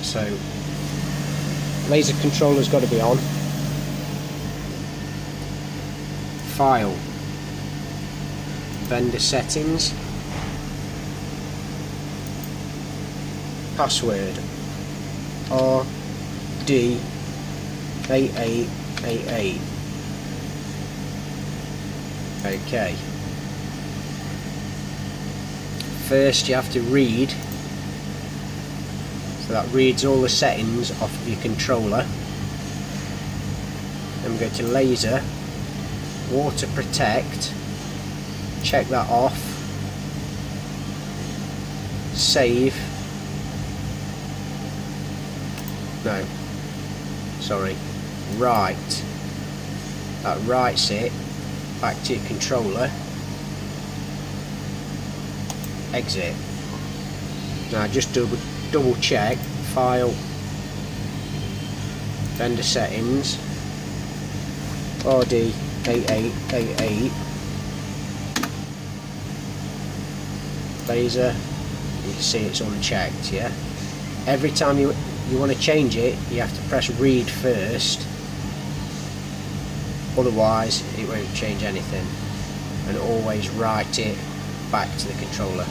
So laser controller's got to be on. File, vendor settings, password RD8888. Okay. First you have to read, so that reads all the settings off of your controller. Then we go to laser, water protect, check that off, save, no, sorry, write, that writes it back to your controller, exit. Now just double check, file, vendor settings, RD8888, laser, you can see it's unchecked, yeah? Every time you want to change it, you have to press read first, otherwise it won't change anything, and always write it back to the controller.